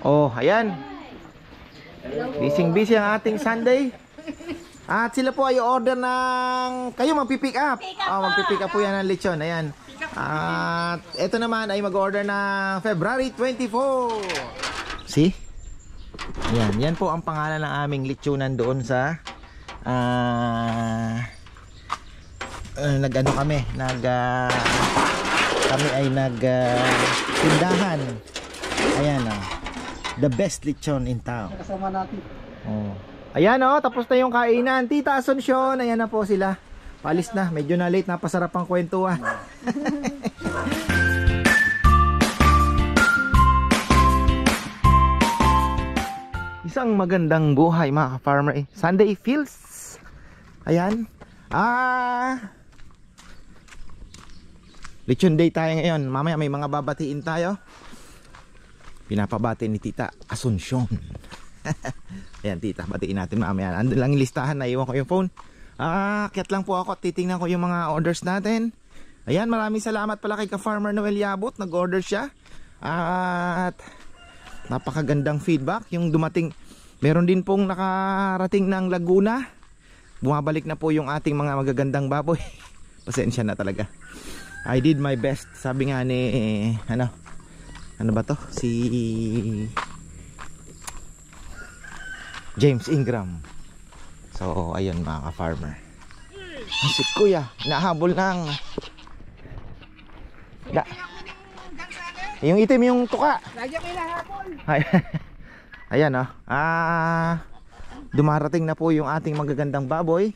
Oh, ayan. Busy ang ating Sunday. At sila po ay order ng... Kayo magpipick up. Magpipick up po yan ng lechon. Ayan. At ito naman ay mag-order ng February 24. See? Ayan. Yan po ang pangalan ng aming lechonan doon sa... nag-ano kami. Kami ay tindahan. Ayan the best lechon in town. Kasama natin. Oh. Ayan tapos na yung kainan. Tita Asuncion, ayan na po sila. Palis na, medyo na late, napasarap ang kwentuhan. Isang magandang buhay mga ka-farmer. Sunday feels. Ayan. Lechon day tayo ngayon. Mamaya may mga babatiin tayo. Pinapabati ni Tita Asuncion. Ayan tita, batiin natin mamaya. Andun lang yung listahan, naiwan ko yung phone. Kiyat lang po ako at titingnan ko yung mga orders natin. Ayan, maraming salamat pala kay ka-farmer Noel Yabot. Nag-order siya. At napakagandang feedback yung dumating. Meron din pong nakarating ng Laguna. Bumabalik na po yung ating mga magagandang baboy. Pasensya na talaga. I did my best. Sabi nga ni ano ba to? Si James Ingram. So ayun mga ka-farmer. Si kuya nahabol ng yung itim yung tuka. Lagi ko hinahabol. Ayan dumarating na po yung ating magagandang baboy.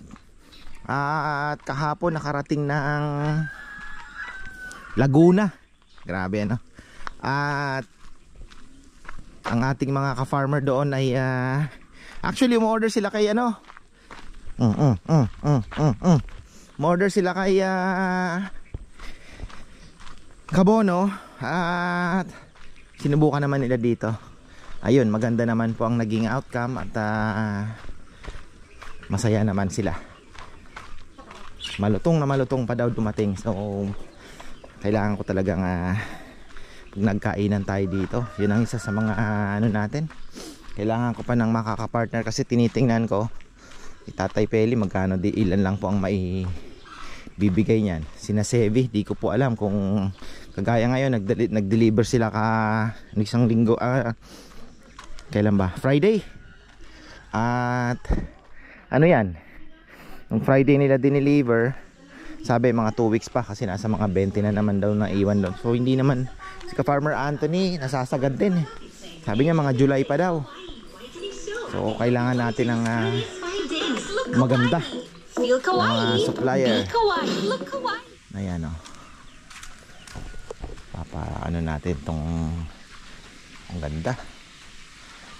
At kahapon nakarating ng Laguna. Grabe At ang ating mga ka-farmer doon ay actually umorder sila kay umorder sila kay Kabono at sinubukan naman nila dito. Ayun, maganda naman po ang naging outcome at masaya naman sila. Malutong na malutong pa daw dumating. So kailangan ko talagang pag nagkainan tayo dito, yun ang isa sa mga natin. Kailangan ko pa ng makaka-partner kasi tinitingnan ko Tatay Peli magkano di ilan lang po ang maibibigay niyan. Sina Sevi, di ko po alam kung kagaya ngayon nag-deliver sila isang linggo kailan ba? Friday. At ano yan? Nung Friday nila dineliver, sabi mga 2 weeks pa kasi nasa mga 20 na naman daw na iwan doon. So hindi naman si ka-farmer Anthony nasasagad din Sabi niya mga July pa daw. So kailangan natin ng maganda mga supplier. Ayan ano natin tong ang ganda.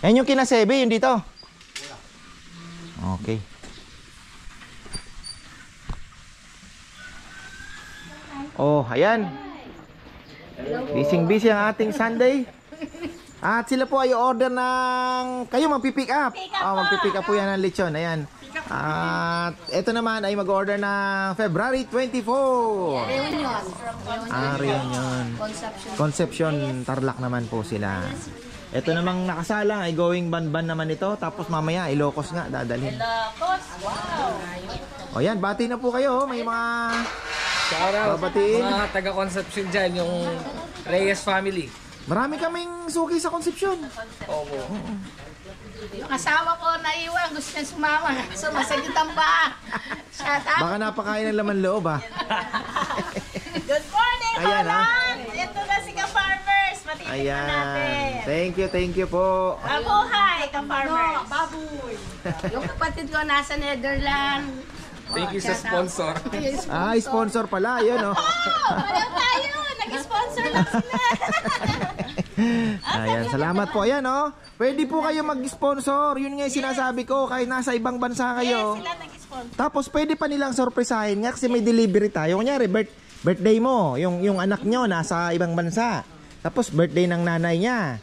Yan yung kinasebe, yun dito. Okay. Oh, ayan. Busy ang ating Sunday. At sila po ay order ng... Kayo magpipick up. Magpipick up po yan ng lechon. Ayan. At ito naman ay mag-order ng February 24. Reunion. Reunion. Conception Tarlac naman po sila. Ito namang nakasalang ay going ban naman ito. Tapos mamaya Ilocos nga dadalhin. Ilocos? Wow. O yan, bati na po kayo. May mga babatiin. Mga taga-Conception dyan, yung Reyes family. Marami kaming suki sa Conception. Oo. Yung asawa ko naiwan, gusto niya sumama. So masagit ang paa. Shout out. Baka napakain ng laman loob Good morning, Ayan, Holland! Ito na si ka-farmers. Matitignan natin. Thank you po. Mabuhay, ka-farmers. Baboy. Yung kapatid ko nasa Netherlands. Thank you sa sponsor. Sponsor pala. Yun Walang tayo. Nag-sponsor lang sila. Ayan, salamat po. Ayan pwede po kayo mag-sponsor. Yun nga yung sinasabi ko. Kahit nasa ibang bansa kayo. Sila nag-sponsor. Tapos pwede pa nilang sorpresahin nga kasi may delivery tayo. Kunyari, birthday mo. Yung anak nyo nasa ibang bansa. Tapos birthday ng nanay niya.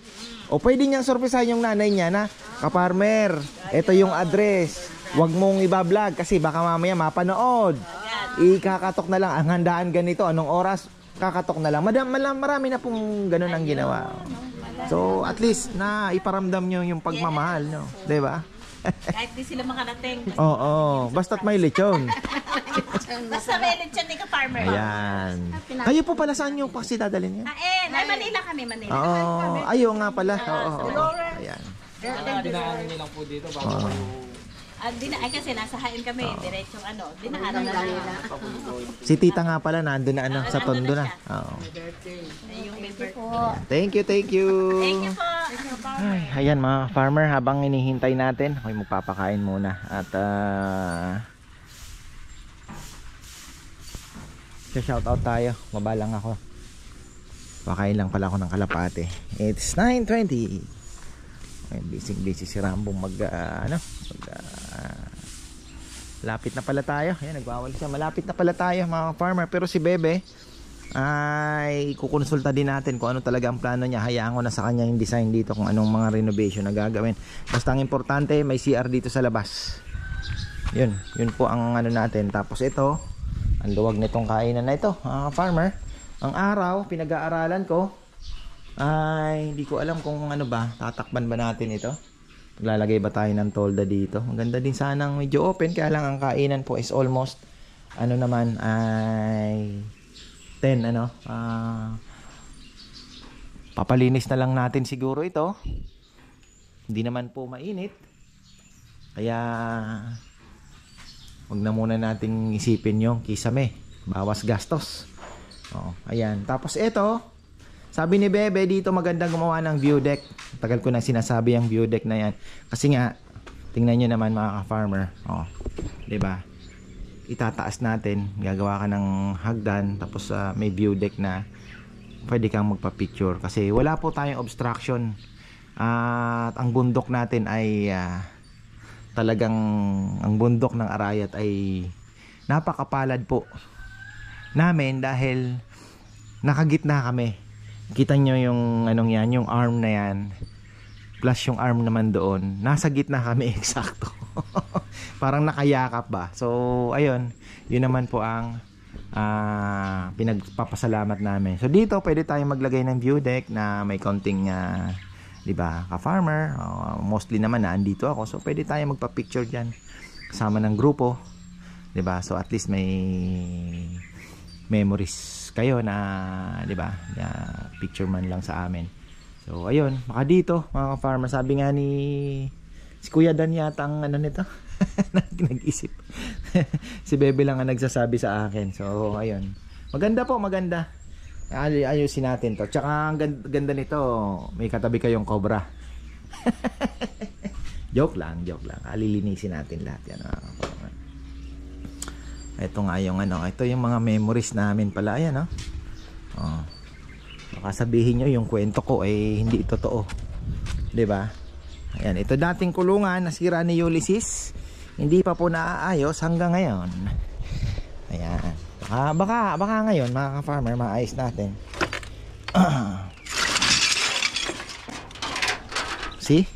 O pwede niyang sorpresahin yung nanay niya na, ka-farmer, ito yung address. Huwag mong iba-vlog kasi baka mamaya mapanood. Ikakatok na lang ang handaan ganito. Anong oras? Kakatok na lang. Marami na pong ganun ang ginawa. So at least na iparamdam nyo yung pagmamahal nyo, di ba? Kahit di sila makarating. Oo, basta't may lechon. Basta may lechon ni ka-farmer. Ayan. Kayo po pala saan nyo kasi dadalhin nyo? Ay, Manila kami, Manila. Oo, ayaw nga pala. Oo. Ayan. Dinaanan niyo lang po dito bago Ay kasi nasa hain kami, diretsong dinaanan na lang. Si tita nga pala nandun na sa tondo na. Oo. Yung member ko. Thank you, thank you. Thank you po. Ay, ayan mga farmer, habang inihintay natin, ako'y magpapakain muna. At shoutout tayo, mabalang ako. Pakain lang pala ako ng kalapate. It's 9:20. Busy si Rambong lapit na pala tayo. Ayan, nagwawal siya. Malapit na pala tayo mga farmer. Pero si Bebe ay kukonsulta din natin kung ano talaga ang plano niya. Hayaan ko na sa kanya yung design dito, kung anong mga renovation na gagawin. Basta ang importante, may CR dito sa labas. Yun po ang natin. Tapos ito, ang luwag nitong kainan na ito mga farmer. Ang araw, pinag-aaralan ko ay hindi ko alam kung tatakban ba natin ito. Maglalagay ba tayo ng tolda dito? Maganda din sanang medyo open, kaya lang ang kainan po is almost naman ay 10 papalinis na lang natin siguro ito. Hindi naman po mainit. Kaya wag na muna nating isipin yung kisame. Bawas gastos. Ayan. Tapos ito, sabi ni Bebe dito magandang gumawa ng view deck. Tagal ko na sinasabi ang view deck na yan. Kasi nga, tingnan nyo naman mga ka-farmer. Diba? Itataas natin. Gagawa ka ng hagdan. Tapos may view deck na pwede kang magpa-picture. Kasi wala po tayong obstruction. At ang bundok natin ay talagang ang bundok ng Arayat ay napakapalad po namin dahil nakagitna kami. Kita nyo yung yung arm na yan plus yung arm naman doon, nasa gitna kami eksakto. Parang nakayakap ba. So ayun, yun naman po ang pinagpapasalamat namin. So dito pwede tayong maglagay ng view deck na may konting diba, ka-farmer. Mostly naman naandito ako, so pwede tayong magpa-picture dyan kasama ng grupo, diba? So at least may memories kayo na, diba, na picture man lang sa amin. So ayun, baka dito mga farmer, sabi nga ni si Kuya Dan yata ang nito nag-isip. Si Bebe lang ang nagsasabi sa akin. So ayun, maganda po, maganda. Ayusin natin to. Tsaka ang ganda nito, may katabi kayong cobra. Joke lang. Alilinisin natin lahat yan. Ito nga yung ito yung mga memories namin pala. Ayan, baka sabihin nyo yung kwento ko ay hindi totoo, diba? Ayan, ito dating kulungan nasira ni Ulysses, hindi pa po naaayos hanggang ngayon. Ayan, baka ngayon mga ka-farmer maayos natin. See?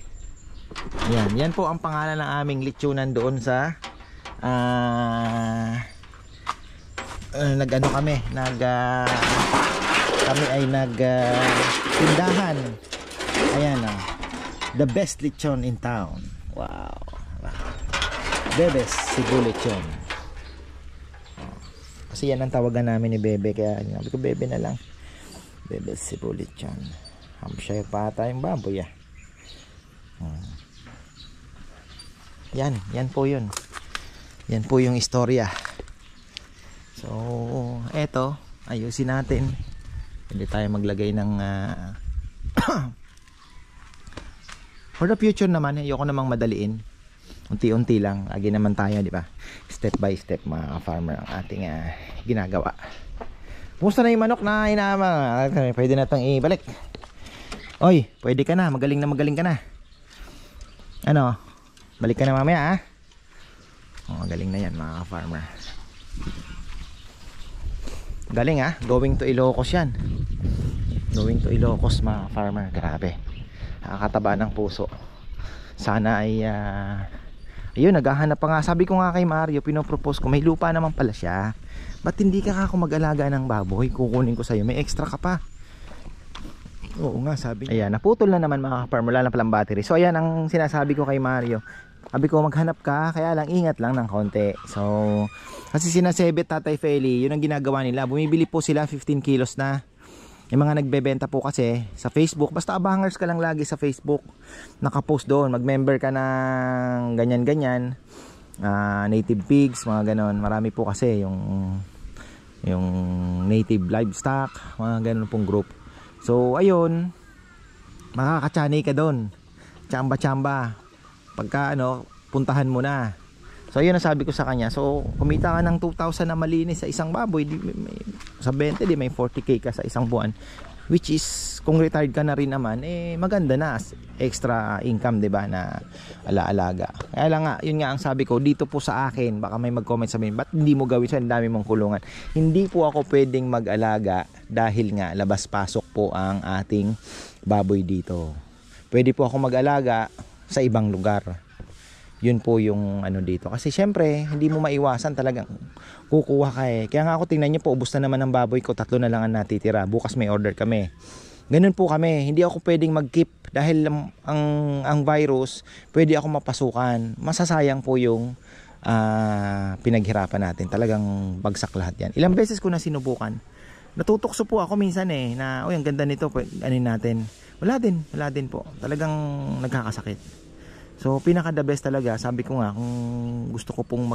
Yan po ang pangalan ng aming lechonan doon sa kami ay tindahan. Ayan, the best lechon in town. Wow. Bebes Cebu Lechon. Kasi yan ang tawagan namin ni Bebe, kaya sabi ko Bebe na lang. Bebes Cebu Lechon. Hampshire pa tayong baboy Yan po yun. Yan po yung istorya. So eto, ayusin natin. Hindi tayo maglagay ng for the future naman, ayoko namang madaliin. Unti-unti lang, lagi naman tayo, di ba? Step by step mga farmer ang ating ginagawa. Kumusta na yung manok na inama? Pwede na itong ibalik. Oy, pwede ka na, magaling ka na. Balik ka na mamaya galing na yan mga farmer. Galing going to Ilocos yan. Going to Ilocos mga farmer. Grabe, nakakataba ng puso. Sana ay ayun, naghahanap pa nga. Sabi ko nga kay Mario, pinopropose ko, may lupa naman pala siya, ba't hindi ka ako mag-alaga ng baboy? Kukunin ko sa'yo, may extra ka pa. Oo nga, sabi niya. Ayan, naputol na naman mga ka-farm, wala na palang battery. So ayan ang sinasabi ko kay Mario. Sabi ko maghanap ka, kaya lang ingat lang ng konti. So kasi sinasebet Tatay Feli, yun ang ginagawa nila. Bumibili po sila 15 kilos na. Yung mga nagbebenta po kasi sa Facebook, basta abangers ka lang lagi sa Facebook, nakapost doon, mag-member ka ng ganyan-ganyan, native pigs, mga ganon. Marami po kasi yung native livestock, mga ganon pong group. So ayun, makakachani ka doon, chamba-chamba, pagka puntahan mo na. So yun ang sabi ko sa kanya. So kumita ka ng 2,000 na malinis sa isang baboy, sa 20 di may 40k ka sa isang buwan, which is kung retired ka na rin naman, maganda na, extra income, di ba, na alaalaga. Kaya lang nga, yun nga ang sabi ko dito po sa akin. Baka may mag-comment sabihin, ba't hindi mo gawin siya, ang dami mong kulungan. Hindi po ako pwedeng mag-alaga dahil nga labas-pasok po ang ating baboy dito. Pwede po ako mag-alaga sa ibang lugar. Yun po yung dito. Kasi syempre, hindi mo maiwasan, talagang kukuha ka eh. Kaya nga ako, tingnan nyo po, ubos na naman ang baboy ko, 3 na lang ang natitira. Bukas may order kami. Ganun po kami. Hindi ako pwedeng mag-keep dahil ang virus, pwede ako mapasukan. Masasayang po yung pinaghirapan natin. Talagang bagsak lahat yan. Ilang beses ko na sinubukan. Natutokso po ako minsan na, ang ganda nito, natin. Wala din po. Talagang nagkakasakit. So pinaka the best talaga, sabi ko nga, kung gusto ko pong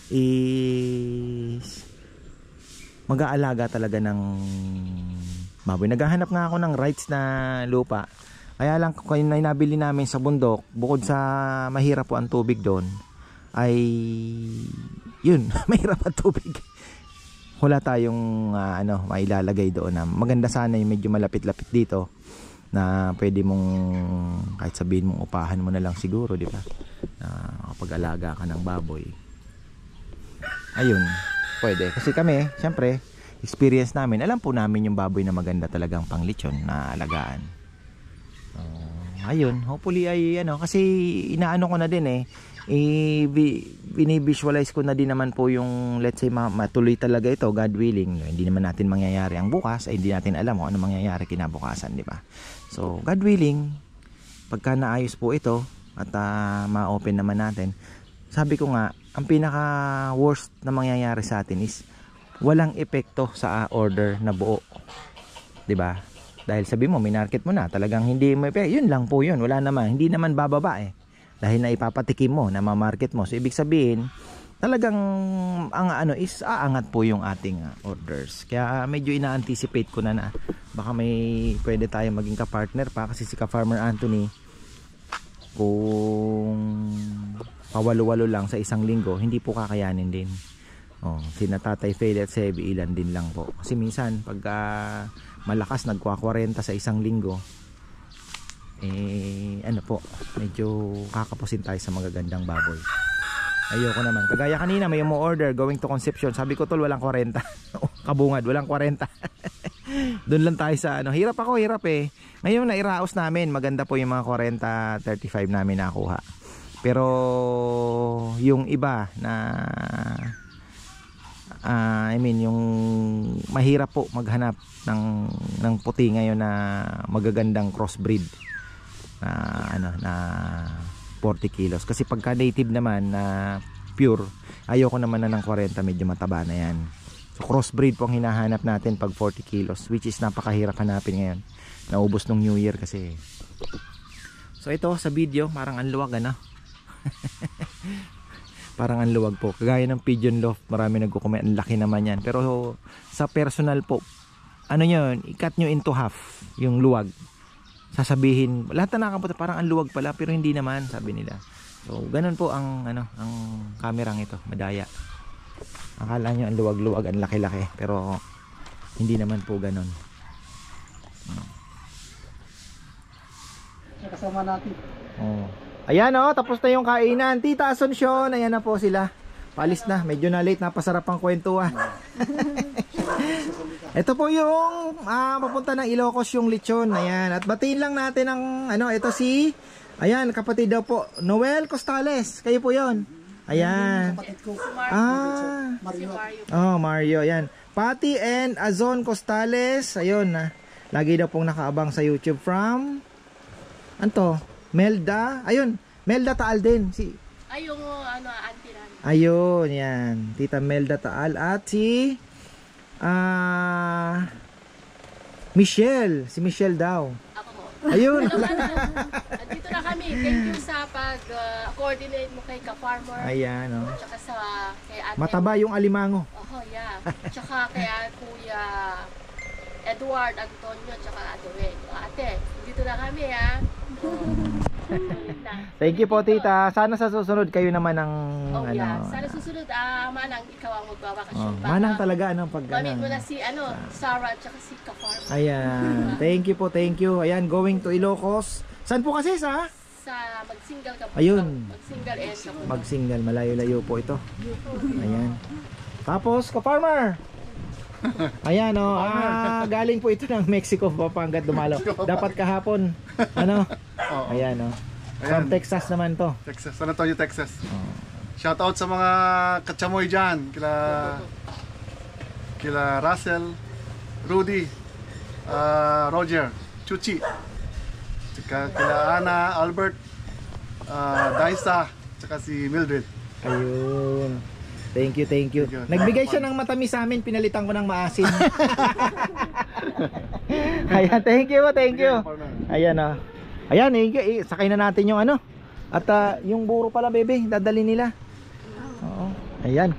is mag-aalaga talaga ng baboy. Naghahanap nga ako ng rights na lupa. Kaya lang kung nabili namin sa bundok, bukod sa mahirap po ang tubig doon, ay yun, mahirap ang tubig. Wala tayong mailalagay doon na maganda sana yung medyo malapit-lapit dito, na pwede mong kahit sabihin mong upahan mo na lang siguro, di ba, kapag alaga ka ng baboy. Ayun, pwede kasi kami syempre experience namin, alam po namin yung baboy na maganda talagang panglitsyon na alagaan. Ayun, hopefully ay kasi inaano ko na din binivisualize ko na din naman po yung, let's say, matuloy talaga ito, God willing. Hindi naman natin mangyayari ang bukas, ay hindi natin alam kung ano mangyayari kinabukasan, di ba? So God willing, pagka naayos po ito at ma-open naman natin, sabi ko nga, ang pinaka worst na mangyayari sa atin is walang epekto sa order na buo, di ba? Dahil sabi mo, minarket mo na, talagang hindi mo, yun lang po yun, wala naman, hindi naman bababa dahil na ipapatikim mo, na ma-market mo. So ibig sabihin, talagang ang is aangat po yung ating orders. Kaya medyo ina-anticipate ko na baka may pwede tayong maging ka-partner pa, kasi si ka-Farmer Anthony, kung pawalo-walo lang sa isang linggo, hindi po kakayanin din. Sina Tatay Feli at Sebi, ilan din lang po. Kasi minsan pagka malakas nagkwa-40 sa isang linggo, medyo kakapusin tayo sa magagandang baboy. Ayoko naman. Kagaya kanina, may order going to Concepcion. Sabi ko, tol, walang 40. Kabungad, walang 40. Doon lang tayo sa hirap ako, hirap Ngayon nairaos namin, maganda po yung mga 40, 35 namin nakuha. Pero yung iba na yung mahirap po maghanap ng puti ngayon na magagandang crossbreed na 40 kilos. Kasi pagka native naman na pure, ayoko naman na ng 40, medyo mataba na yan. So crossbreed po ang hinahanap natin pag 40 kilos, which is napakahirap hanapin ngayon. Naubos nung New Year kasi. So ito sa video, parang ang luwag parang ang luwag po. Kagaya ng pigeon loft, marami nagko-comment, ang laki naman yan. Pero sa personal po, yun, i-cut nyo into half yung luwag. Sasabihin, lahat na nakapunta, parang ang luwag pala, pero hindi naman, sabi nila. So ganun po ang kamerang ito, madaya. Akala nyo ang luwag-luwag, ang laki-laki, pero hindi naman po ganun. Kasama natin. Ayan tapos na yung kainan. Tita Asuncion, ayan na po sila. Palis na, medyo na late, napasarap ang kwentuhan. Ito po yung papunta ng Ilocos yung lechon. Ayan, at batiin lang natin ang ito si kapatid daw po, Noel Costales. Kayo po yon. Ayan. Mario. Mario, ayan. Patty and Azon Costales. Ayun Lagi daw pong nakaabang sa YouTube from anto, Melda. Ayun, Melda Taal din. Ay, yung auntie namin. Ayun, yan. Tita Melda Taal at si Michelle. Si Michelle daw. Ako po. Ayun. Dito na kami. Thank you sa pag-coordinate mo kay Ka-Farmer. Ayan, oh. Tsaka kay ate. Mataba yung alimango. Oh, yeah. Tsaka kay Kuya Edward Antonio, tsaka ate. Dito na kami, ha. Thank you po, tita. Sana sa susunod kayo naman ang Oh, yeah. Sana susunod, Manang, ikaw ang magbabakasyon. Manang talaga pag Mamit mo na si Sarah tsaka si Ka-Farmer. Ayan. Thank you po, thank you. Ayan, going to Ilocos. Saan po kasi sa? Sa Magsingal ka po. Ayun. Magsingal and Kapuno. Magsingal, malayo-layo po ito. Ayan. Tapos, Ka-Farmer. Ayan, oh. Galing po ito ng Mexico, Papangat dumalo. Dapat kahapon. Ano? Ayan, oh. From Ayan. Texas naman to. Texas, San Antonio, Texas. Shout out sa mga katsamoy dyan. Kila Russell, Rudy, Roger, Chuchi. Tsaka kila Ana, Albert, Daisa, tsaka si Mildred. Ayun. Thank you, thank you. Thank you. Nagbigay siya ng matamis sa amin, pinalitan ko ng maasim. Ayan, thank you, thank you. Ayan, oh. Ayan, sakay na natin yung ano. At yung buro pala, bebe, dadali nila. Oo. Ayan.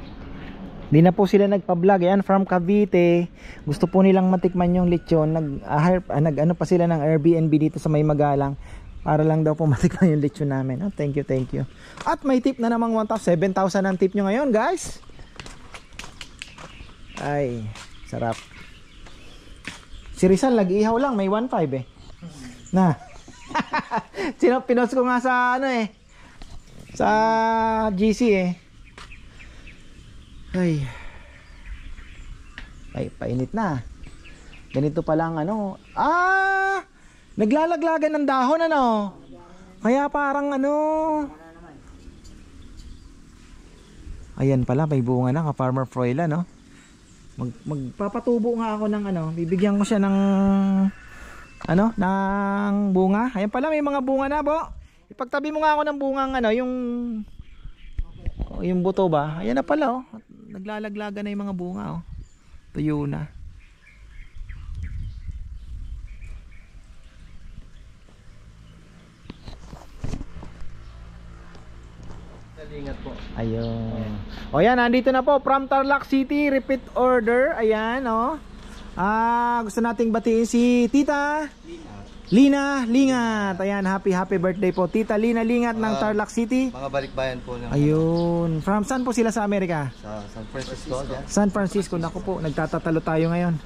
Di na po sila nagpa-vlog. Ayan, from Cavite. Gusto po nilang matikman yung lechon. Nag-ano pa sila ng Airbnb dito sa May Magalang. Para lang daw po matikman yung lechon namin. Oh, thank you, thank you. At may tip na namang 7,000 ang tip nyo ngayon, guys. Ay, sarap. Si Rizal, nag-ihaw lang. May 1.5 eh. Na. Pinost ko nga sa ano eh. Sa GC eh. Ay, painit na. Ganito pa lang ano. Naglalaglagan ng dahon ano. Kaya parang ano. Ayan pala, may bunga na, Ka-Farmer Froila, no? Magpapatubo nga ako ng ano. Bibigyan ko siya ng ano, ng bunga. Ayan pala, may mga bunga na, bo. Ipagtabi mo nga ako ng bungang ano, yung buto ba? Ayan na pala, oh. Naglalaglagan na yung mga bunga, oh. Tuyo na. Ingat po. Ayun. O yan, nandito na po from Tarlac City, repeat order. Ayan, oh. Gusto nating batiin si Tita Lina Lingat. Ayan, happy birthday po Tita Lina Lingat ng Tarlac City. Mga balikbayan po ng Ayun. From saan po sila sa Amerika? sa San Francisco. Yan. San Francisco. Naku po, nagtatatalo tayo ngayon.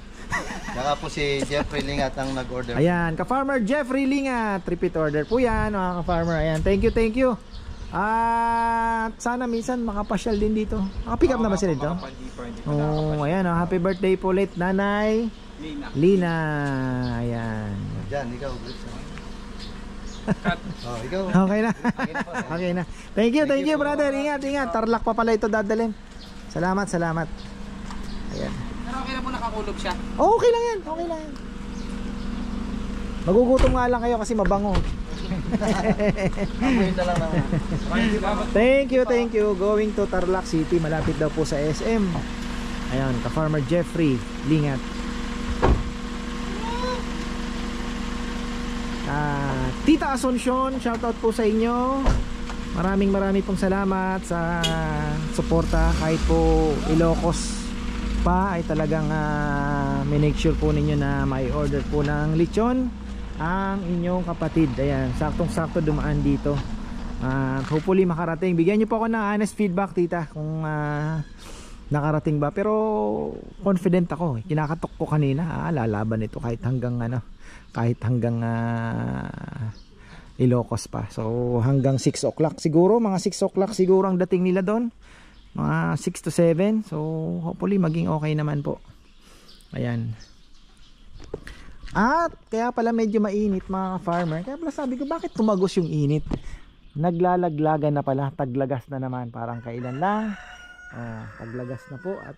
Saka po si Jeffrey Lingat ang nag-order. Ayan, Ka-Farmer Jeffrey Lingat. Repeat order po yan, mga Ka-Farmer. Ayan, thank you, thank you. At sana minsan makapasyal din dito. Nakapick up na ba sila dito? Oh, ayan, oh, happy birthday po late Nanay Lina. Ayan. Diyan, ikaw. Ikaw. Okay na. Okay na. Thank you brother. Ingat. Tarlac pa pala ito dadalhin. Salamat. Ayan. Pero okay na po nakakulog siya. Oh, okay lang yan. Magugutom nga lang kayo kasi mabango. Thank you. Going to Tarlac City, malapit daw po sa SM. Ayun, Ka-Farmer Jeffrey Lingat. Tita Asuncion, shoutout po sa inyo. Maraming pong salamat sa suporta. Kahit po Ilocos pa ay talagang make sure po ninyo na may order po ng lechon ang inyong kapatid. Ayan, saktong-sakto dumaan dito. Hopefully makarating. Bigyan niyo po ako ng honest feedback, tita, kung nakarating ba. Pero confident ako. Kinakatok ko kanina, lalaban ito kahit hanggang Ilocos pa. So hanggang 6 o'clock siguro, mga 6 o'clock siguro ang dating nila doon. Mga 6 to 7. So hopefully maging okay naman po. Ayan. At kaya pala medyo mainit, mga farmer. Kaya pala sabi ko, bakit tumagos yung init? Naglalaglagan na pala, taglagas na naman, parang kailan lang. Taglagas na po. At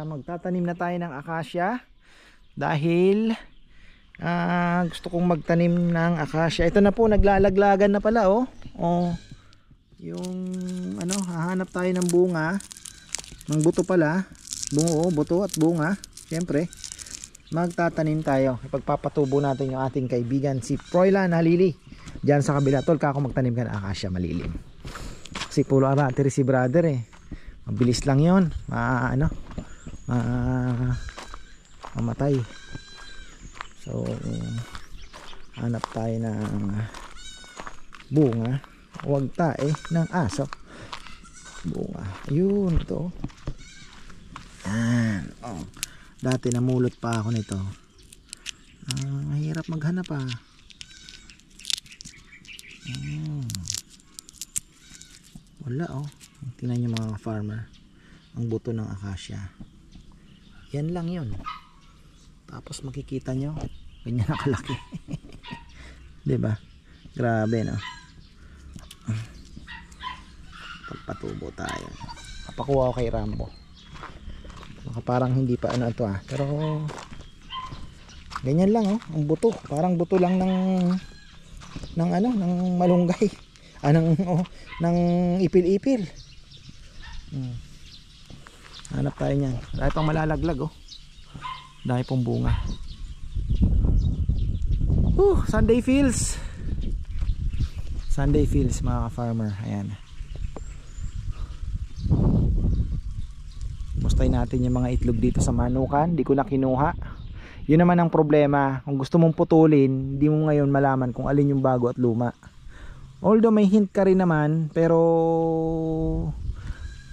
magtatanim na tayo ng acacia. Dahil gusto kong magtanim ng acacia. Ito na po, naglalaglagan na pala oh. Oh. Yung ano, hahanap tayo ng bunga. Ng buto pala. Bungo, buto at bunga. Siyempre, magtatanim tayo. Ipagpapatubo natin yung ating kaibigan si Froilan Halili. Diyan sa kabila, tol, kako magtanim ka ng acacia malilim. Kasi pulo aratiri si brother eh. Mabilis lang 'yon. Mamatay. So, hanap tayo ng bunga. Huwag tae ng aso. Bunga. Ayun, ito. Yan. Oh. Dati namulot pa ako nito. Mahirap maghanap ah. Wala oh. Tingnan nyo mga farmer. Ang buto ng acacia. Yan lang yun. Tapos makikita nyo. Ganyan nakalaki. Diba? Grabe no. Pagpatubo tayo. Kapakuha ko kay Rambo. Parang hindi pa ano ito ah. Pero ganyan lang oh. Ang buto. Parang buto lang ng ano, ng malunggay. Ng ipil-ipil. Hanap tayo niyan. Dahil pang malalaglag oh. Dahil pong bunga. Sunday feels. Sunday feels mga farmer. Ayan. Mustay natin yung mga itlog dito sa manukan. Di ko na kinuha. Yun naman ang problema. Kung gusto mong putulin, di mo ngayon malaman kung alin yung bago at luma. Although may hint ka rin naman, pero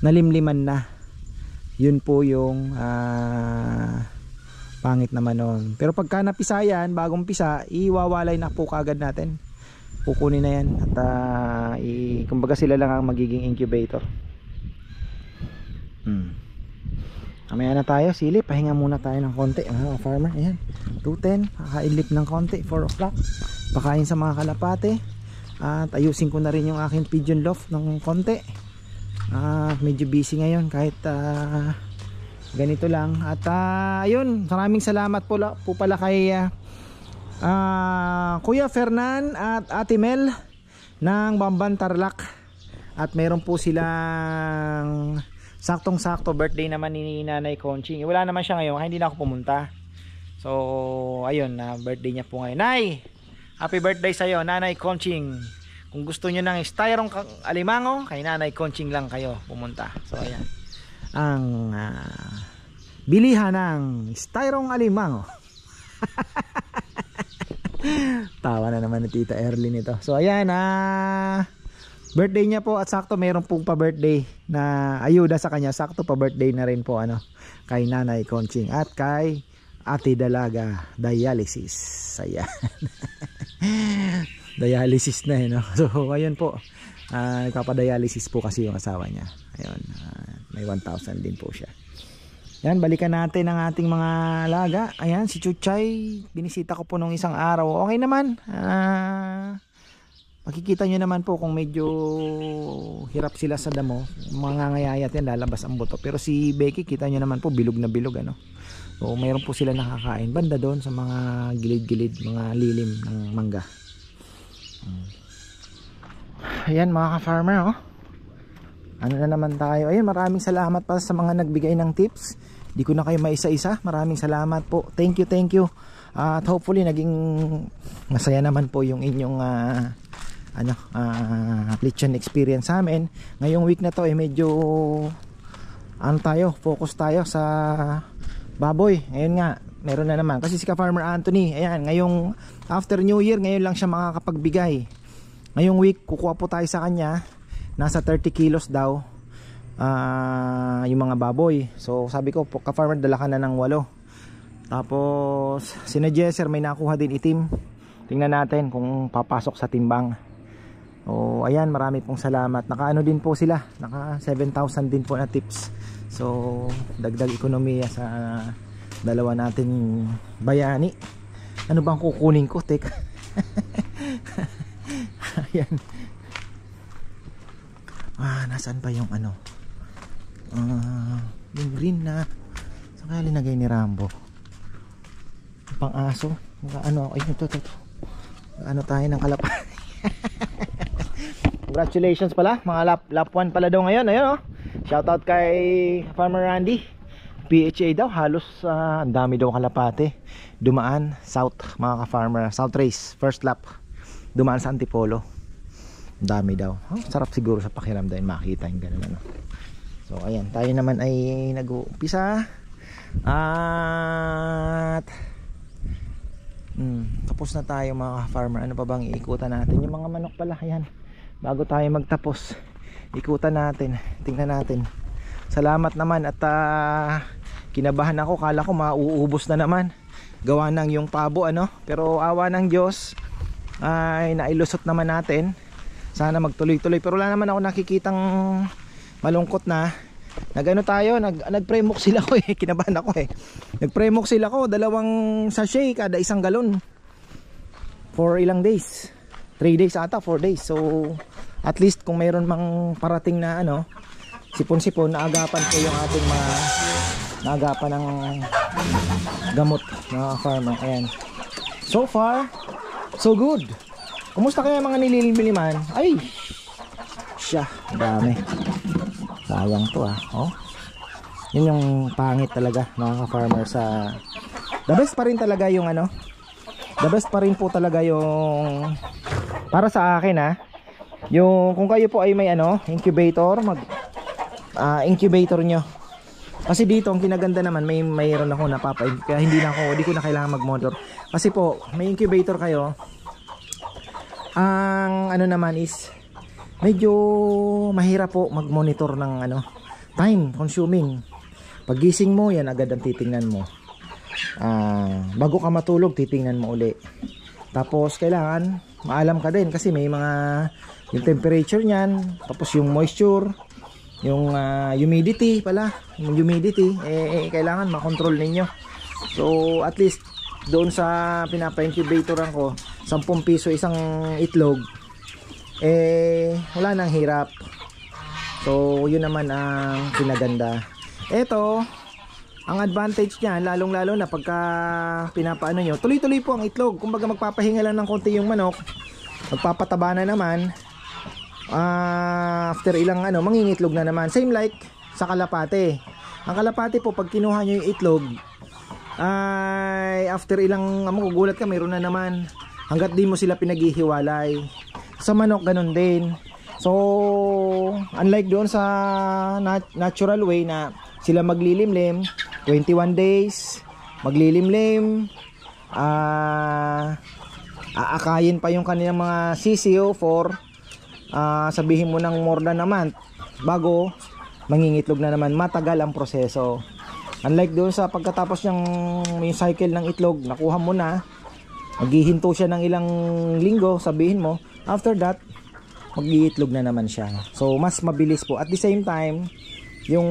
nalimliman na. Yun po yung pangit naman nun. Pero pagka napisa yan, bagong pisa, iwawalay na po kaagad natin. Kukunin na yan. At kumbaga sila lang ang magiging incubator. Mamaya na tayo, silip, pahinga muna tayo ng konti mga farmer. Ayan, 2:10, kakailip ng konti, 4 o'clock, pakain sa mga kalapate. At ayusin ko na rin yung aking pigeon loft ng konti. Medyo busy ngayon kahit ganito lang. At ayun, maraming salamat po pala kay Kuya Fernan at Ate Mel ng Bamban Tarlac. At meron po silang saktong-sakto birthday naman ni Nanay Conching. Wala naman siya ngayon, hindi na ako pumunta. So, ayun, birthday niya po ngayon. Nay, happy birthday sa'yo, Nanay Conching. Kung gusto nyo ng styroong alimango, kay Nanay Conching lang kayo pumunta. So, ayan. Ang bilihan ng styroong alimango. Tawa na naman ni Tita Erlyn ito. So, ayan, birthday niya po at sakto meron pong pa-birthday na ayuda sa kanya. Sakto pa-birthday na rin po kay Nanay Conching at kay Ate Dalaga Dialysis. Ayan. Dialysis na no? So ayun po, nagpapadialysis po kasi yung asawa niya. Ayun, may 1,000 din po siya. Yan, balikan natin ang ating mga alaga. Ayan, si Chuchay, binisita ko po nung isang araw. Okay naman. Makikita nyo naman po kung medyo hirap sila sa damo, mga ngayayat yan, lalabas ang buto. Pero si Becky, kita nyo naman po, bilog na bilog So mayroon po sila nakakain banda doon sa mga gilid-gilid, mga lilim ng mangga. Ayan mga ka-farmer ano na naman tayo. Ayun, maraming salamat pa sa mga nagbigay ng tips. Di ko na kayo maisa-isa. Maraming salamat po. Thank you. At hopefully naging masaya naman po yung inyong lechon experience sa amin. Ngayong week na to medyo focus tayo sa baboy. Ngayon nga meron na naman kasi si Ka-Farmer Anthony, ayan, ngayong after New Year, ngayon lang siya makakapagbigay. Ngayong week kukuha po tayo sa kanya, nasa 30 kilos daw yung mga baboy. So sabi ko, Ka-Farmer, dala ka na ng 8. Tapos sina Jesser may nakuha din itim. Tingnan natin kung papasok sa timbang. O ayan, marami pong salamat. Nakaano din po sila, naka 7,000 din po na tips. So dagdag ekonomiya sa dalawa nating bayani. Ano bang kukunin ko? Teka. Ayan. Nasaan ba yung yung green na saan kaya linagay ni Rambo? Pang aso. Ano, ay ito. Ano tayo ng kalapati. Congratulations pala, mga lap 1 pala daw ngayon. Ayun oh. Shoutout kay Farmer Randy. PHA daw, halos ang dami daw kalapate. Dumaan south, mga ka-farmer, south race, first lap. Dumaan sa Antipolo. Dami daw. Sarap siguro sa pakiramdam makita yung ganun ano. So ayan, tayo naman ay nag-uumpisa. At tapos na tayo mga farmer. Ano pa bang iikutan natin? Yung mga manok pala, ayan. Bago tayo magtapos, ikutan natin. Tingnan natin. Salamat naman at kinabahan ako, kala ko mauubos na naman. Gawa ng yung pabo ano. Pero awa ng Diyos ay nailusot naman natin. Sana magtuloy-tuloy. Pero wala naman ako nakikitang malungkot na. Nagano tayo, nagpremoxil ako eh. Kinabahan ako eh. Nagpremoxil ako, 2 sachet kada 1 galon. For ilang days? 3 days ata, 4 days. So at least kung mayroon mang parating na ano, sipon-sipon, naagapan ko yung ating mga naagapan ng gamot mga farmer. Ayan. So far, so good. Kumusta kaya mga nililimbiliman? Ay! Siya, dami. Sayang to oh. Yun yung pangit talaga mga farmer sa... The best pa rin talaga yung ano. The best pa rin po talaga yung... Para sa akin yung kung kayo po ay may ano, incubator, incubator nyo. Kasi dito ang kinaganda naman, mayroon ako napapain, kaya hindi ko na kailangan mag-motor. Kasi po may incubator kayo. Ang ano naman is medyo mahirap po mag-monitor ng ano, time consuming. Paggising mo, yan agad ang titingnan mo. Bago ka matulog, titingnan mo uli. Tapos kailangan maalam ka din kasi may mga yung temperature niyan, tapos yung moisture, yung humidity pala, yung humidity kailangan makontrol ninyo. So at least doon sa pinapa-incubatoran ko, 10 piso isang itlog, wala nang hirap. So yun naman ang pinaganda. Eto, ang advantage niyan, lalong-lalo na pagka pinapaano nyo, tuloy-tuloy po ang itlog. Kumbaga magpapahinga lang ng konti yung manok, magpapataba na naman. After ilang ano, mangingitlog na naman. Same like sa kalapate. Ang kalapate po, pag kinuha nyo yung itlog, ay after ilang magugulat ka, mayroon na naman. Hanggat di mo sila pinaghihiwalay. Sa manok, ganun din. So, unlike doon sa natural way na sila maglilimlim, 21 days, maglilimlim, aakayin pa yung kanilang mga sisiyo for sabihin mo ng more than a month bago mangingitlog na naman. Matagal ang proseso. Unlike doon sa pagkatapos yung cycle ng itlog, nakuha mo na, maghihinto siya ng ilang linggo, sabihin mo, after that mag-iitlog na naman siya. So mas mabilis po. At the same time, yung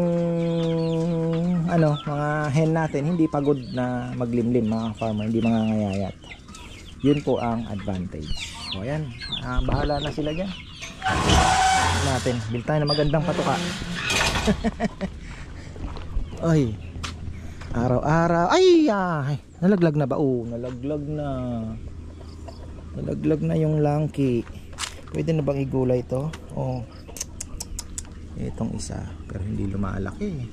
ano, mga hen natin hindi pagod na maglimlim mga farmer, hindi mga ngayayat. Yun po ang advantage. So ayan, bahala na sila dyan natin. Bil tayo na magandang patuka. Ay, araw-araw. Ay, nalaglag na ba? Nalaglag na yung langki. Pwede na bang igulay ito? Itong isa, pero hindi lumalaki.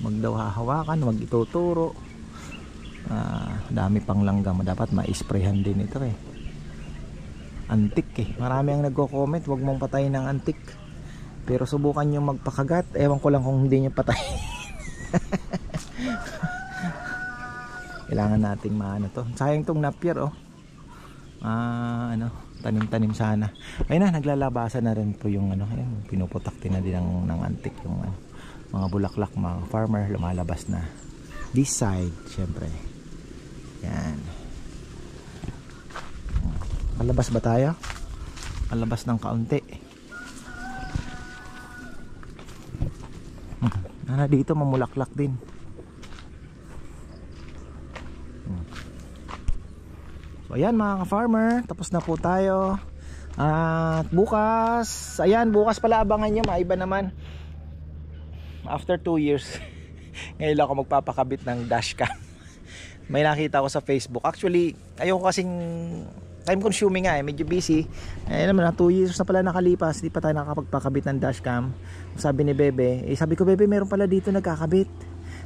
Wag daw hahawakan, wag ituturo. Dami pang langgam, dapat ma-sprayhan din ito antik marami ang nagko-comment, wag mong patayin ng antik, pero subukan nyo magpakagat. Ewan ko lang kung hindi nyo patayin. Kailangan nating maano to. Sayang tong napier ano, tanim-tanim sana. Ayun na, naglalabasan na rin po yung ano, ayun, pinuputakti na din ng antik yung mga bulaklak, mga farmer, lumalabas na. This side, syempre. Yan. Malabas ba tayo? Malabas ng kaunti. Dito mamulaklak din. So ayan mga ka-farmer, tapos na po tayo. At bukas, ayan, bukas pala abangan nyo, maiba naman. After 2 years, ngayon ako magpapakabit ng dashcam. may nakita ko sa Facebook. Actually, ayoko kasing time consuming nga medyo busy. Naman na 2 years na pala nakalipas, di pa tayo nakakapagpakabit ng dashcam. Sabi ni Bebe, sabi ko, Bebe, meron pala dito nagkakabit.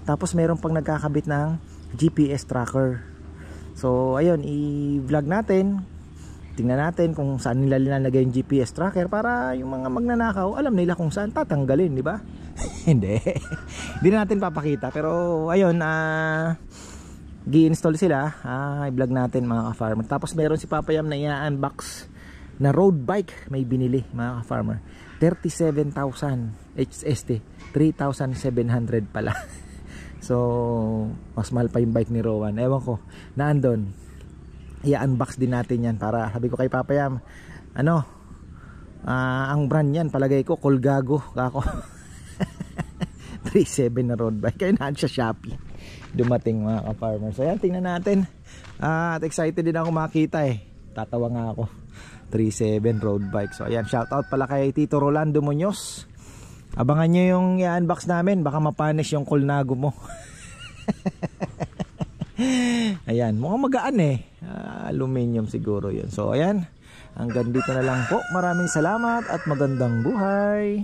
Tapos meron pang nagkakabit ng GPS tracker. So ayun, i-vlog natin. Tingnan natin kung saan nila nilalagay yung GPS tracker para yung mga magnanakaw alam nila kung saan tatanggalin, di ba? Hindi. Hindi na natin papakita, pero ayun, gi-install sila. I-vlog natin mga ka-farmer. Tapos meron si Papa Yam na i-unbox na road bike, may binili mga ka-farmer. 37,000 HST, 3,700 pala. So mas mahal pa yung bike ni Rowan. Ewan ko, naandun. I-unbox din natin yan para sabi ko kay Papa Yam, ang brand yan palagay ko Colgago kako. 37 na road bike, kaya naan siya Shopee dumating mga ka-farmer. So yan, tingnan natin. At excited din ako makita tatawa nga ako. 37 road bike. So ayan, shout out pala kay Tito Rolando Muñoz. Abangan nyo yung i-unbox namin, baka mapanis yung Colnago mo. Ayan, mukhang magaan aluminum siguro yun. So ayan, hanggang dito na lang po. Maraming salamat at magandang buhay.